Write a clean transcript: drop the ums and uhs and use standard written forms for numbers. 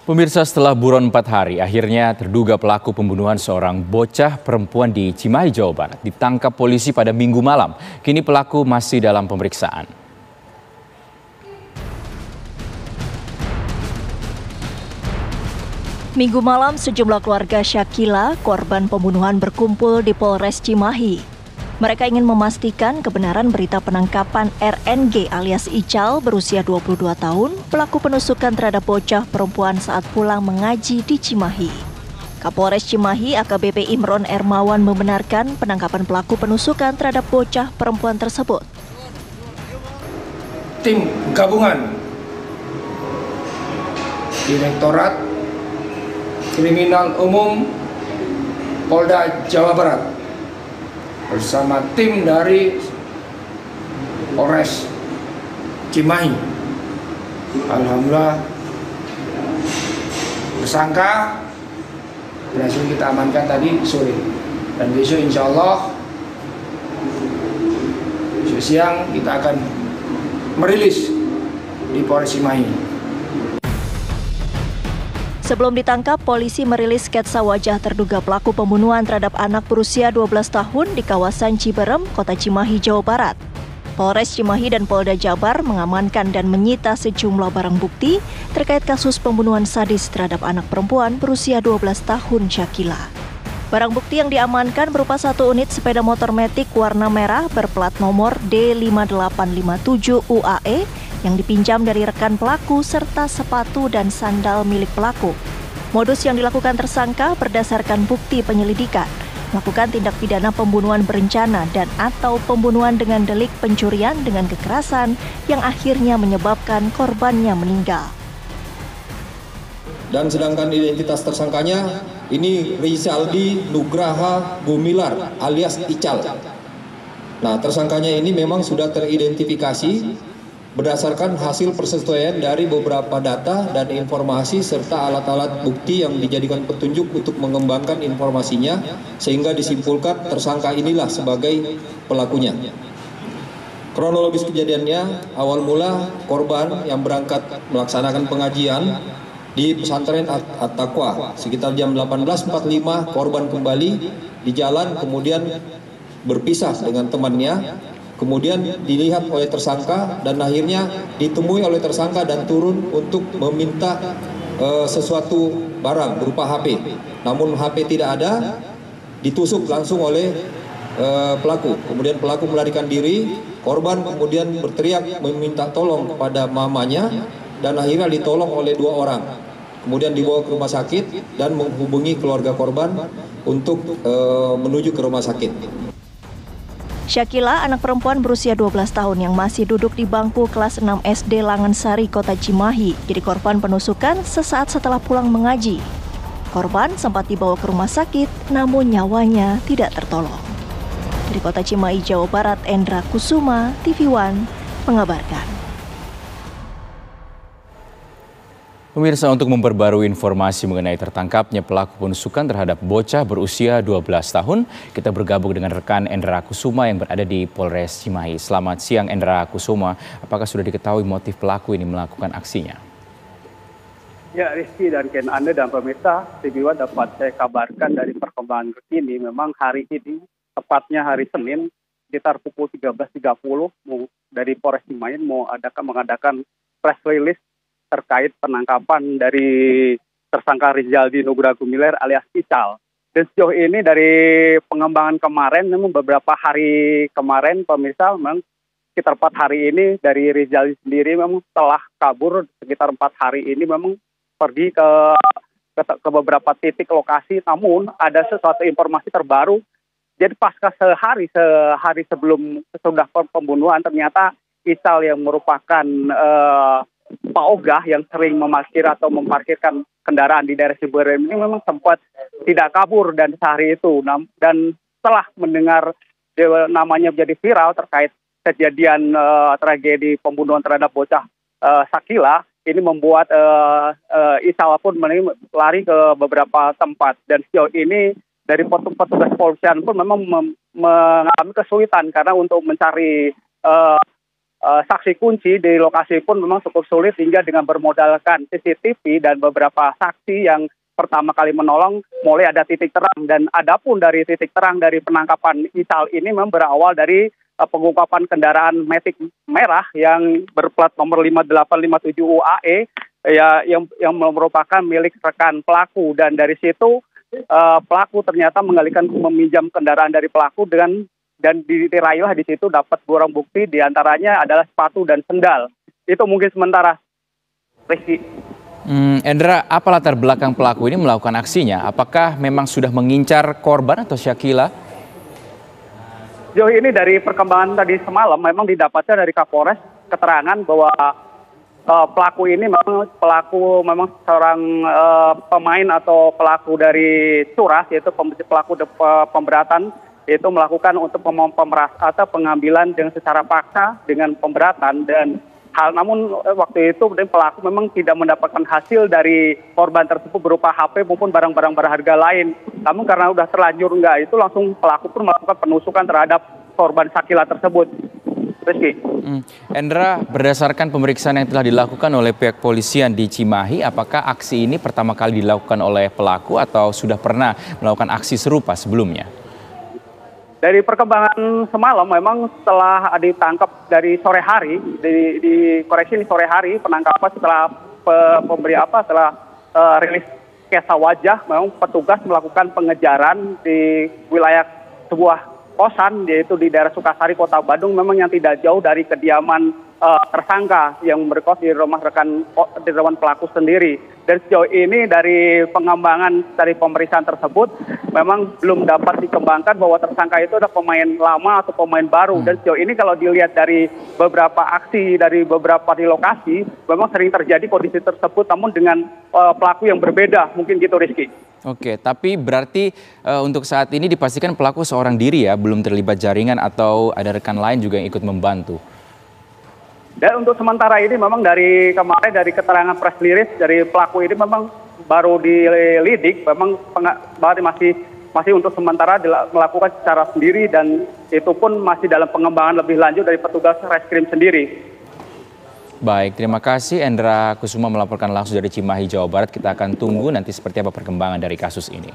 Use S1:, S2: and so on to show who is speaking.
S1: Pemirsa, setelah buron 4 hari, akhirnya terduga pelaku pembunuhan seorang bocah perempuan di Cimahi, Jawa Barat ditangkap polisi pada Minggu malam. Kini pelaku masih dalam pemeriksaan.
S2: Minggu malam, sejumlah keluarga Syakila, korban pembunuhan, berkumpul di Polres Cimahi. Mereka ingin memastikan kebenaran berita penangkapan RNG alias Ical berusia 22 tahun, pelaku penusukan terhadap bocah perempuan saat pulang mengaji di Cimahi. Kapolres Cimahi AKBP Imron Ermawan membenarkan penangkapan pelaku penusukan terhadap bocah perempuan tersebut.
S3: Tim gabungan Direktorat Kriminal Umum Polda Jawa Barat bersama tim dari Polres Cimahi, alhamdulillah tersangka berhasil kita amankan tadi sore, dan besok insya Allah besok siang kita akan merilis di Polres Cimahi.
S2: Sebelum ditangkap, polisi merilis sketsa wajah terduga pelaku pembunuhan terhadap anak berusia 12 tahun di kawasan Ciberem, Kota Cimahi, Jawa Barat. Polres Cimahi dan Polda Jabar mengamankan dan menyita sejumlah barang bukti terkait kasus pembunuhan sadis terhadap anak perempuan berusia 12 tahun Syakila. Barang bukti yang diamankan berupa 1 unit sepeda motor metik warna merah berplat nomor D5857 UAE yang dipinjam dari rekan pelaku serta sepatu dan sandal milik pelaku. Modus yang dilakukan tersangka berdasarkan bukti penyelidikan, melakukan tindak pidana pembunuhan berencana dan atau pembunuhan dengan delik pencurian dengan kekerasan yang akhirnya menyebabkan korbannya meninggal.
S4: Dan sedangkan identitas tersangkanya ini Rizaldi Nugraha Gumilar alias Ical. Nah, tersangkanya ini memang sudah teridentifikasi berdasarkan hasil persesuaian dari beberapa data dan informasi serta alat-alat bukti yang dijadikan petunjuk untuk mengembangkan informasinya, sehingga disimpulkan tersangka inilah sebagai pelakunya. Kronologis kejadiannya, awal mula korban yang berangkat melaksanakan pengajian di pesantren At-Taqwa sekitar jam 18.45, korban kembali di jalan, kemudian berpisah dengan temannya. Kemudian dilihat oleh tersangka dan akhirnya ditemui oleh tersangka dan turun untuk meminta sesuatu barang berupa HP. Namun HP tidak ada, ditusuk langsung oleh pelaku. Kemudian pelaku melarikan diri, korban kemudian berteriak meminta tolong kepada mamanya dan akhirnya ditolong oleh 2 orang. Kemudian dibawa ke rumah sakit dan menghubungi keluarga korban untuk menuju ke rumah sakit.
S2: Syakila, anak perempuan berusia 12 tahun yang masih duduk di bangku kelas 6 SD Langansari, Kota Cimahi, jadi korban penusukan sesaat setelah pulang mengaji. Korban sempat dibawa ke rumah sakit, namun nyawanya tidak tertolong. Dari Kota Cimahi, Jawa Barat, Endra Kusuma, TV One, mengabarkan.
S1: Pemirsa, untuk memperbarui informasi mengenai tertangkapnya pelaku penusukan terhadap bocah berusia 12 tahun, kita bergabung dengan rekan Endra Kusuma yang berada di Polres Cimahi. Selamat siang Endra Kusuma, apakah sudah diketahui motif pelaku ini melakukan aksinya?
S5: Ya, Rizky dan Ken, Anda dan pemirsa TV One dapat saya kabarkan dari perkembangan terkini. Memang hari ini, tepatnya hari Senin, sekitar pukul 13.30, dari Polres Cimahi mengadakan press release terkait penangkapan dari tersangka Rizaldi Nugraha Gumilar alias Ical. Dan sejauh ini dari pengembangan kemarin, memang beberapa hari kemarin pemirsa, memang sekitar 4 hari ini dari Rizaldi sendiri memang telah kabur sekitar 4 hari ini, memang pergi ke beberapa titik lokasi, namun ada sesuatu informasi terbaru. Jadi pasca sehari sebelum sesudah pembunuhan, ternyata Ical yang merupakan Pak Ogah yang sering memparkirkan kendaraan di daerah Ciberem ini memang sempat tidak kabur dan sehari itu. Dan setelah mendengar namanya menjadi viral terkait kejadian tragedi pembunuhan terhadap bocah Syakila, ini membuat Ical pun lari ke beberapa tempat. Dan sejauh ini dari petugas kepolisian pun memang mengalami kesulitan karena untuk mencari saksi kunci di lokasi pun memang cukup sulit hingga dengan bermodalkan CCTV dan beberapa saksi yang pertama kali menolong mulai ada titik terang. Dan adapun dari titik terang dari penangkapan Ical ini memang berawal dari pengungkapan kendaraan Matic merah yang berplat nomor 5857 UAE ya, yang merupakan milik rekan pelaku. Dan dari situ pelaku ternyata meminjam kendaraan dari pelaku dan dirayulah di situ dapat barang bukti, diantaranya adalah sepatu dan sendal. Itu mungkin sementara, Rizky.
S1: Endra, apa latar belakang pelaku ini melakukan aksinya? Apakah memang sudah mengincar korban atau Syakila?
S5: Sejauh ini dari perkembangan tadi semalam memang didapatkan dari Kapolres keterangan bahwa pelaku ini memang seorang pemain atau pelaku dari Curah, yaitu pelaku pemberatan, yaitu melakukan untuk atau pengambilan dengan secara paksa dengan pemberatan. Dan namun waktu itu pelaku memang tidak mendapatkan hasil dari korban tersebut berupa HP maupun barang-barang berharga lain. Namun karena sudah terlanjur itu langsung pelaku pun melakukan penusukan terhadap korban Syakila tersebut. Rizky.
S1: Endra, berdasarkan pemeriksaan yang telah dilakukan oleh pihak polisian di Cimahi, apakah aksi ini pertama kali dilakukan oleh pelaku atau sudah pernah melakukan aksi serupa sebelumnya?
S5: Dari perkembangan semalam memang setelah ditangkap dari sore hari, di sore hari penangkapan setelah setelah rilis sketsa wajah, memang petugas melakukan pengejaran di wilayah sebuah kosan, yaitu di daerah Sukasari, Kota Bandung, memang yang tidak jauh dari kediaman tersangka yang berkos di rumah pelaku sendiri. Dan sejauh ini dari pengembangan dari pemeriksaan tersebut memang belum dapat dikembangkan bahwa tersangka itu adalah pemain lama atau pemain baru. Dan sejauh ini kalau dilihat dari beberapa aksi dari beberapa di lokasi, memang sering terjadi kondisi tersebut namun dengan pelaku yang berbeda, mungkin gitu, Rizky.
S1: Oke, tapi berarti untuk saat ini dipastikan pelaku seorang diri ya, belum terlibat jaringan atau ada rekan lain juga yang ikut membantu?
S5: Dan untuk sementara ini memang dari kemarin dari keterangan press release dari pelaku ini memang baru dilidik, memang masih untuk sementara melakukan secara sendiri dan itu pun masih dalam pengembangan lebih lanjut dari petugas reskrim sendiri.
S1: Baik, terima kasih Endra Kusuma melaporkan langsung dari Cimahi, Jawa Barat. Kita akan tunggu nanti seperti apa perkembangan dari kasus ini.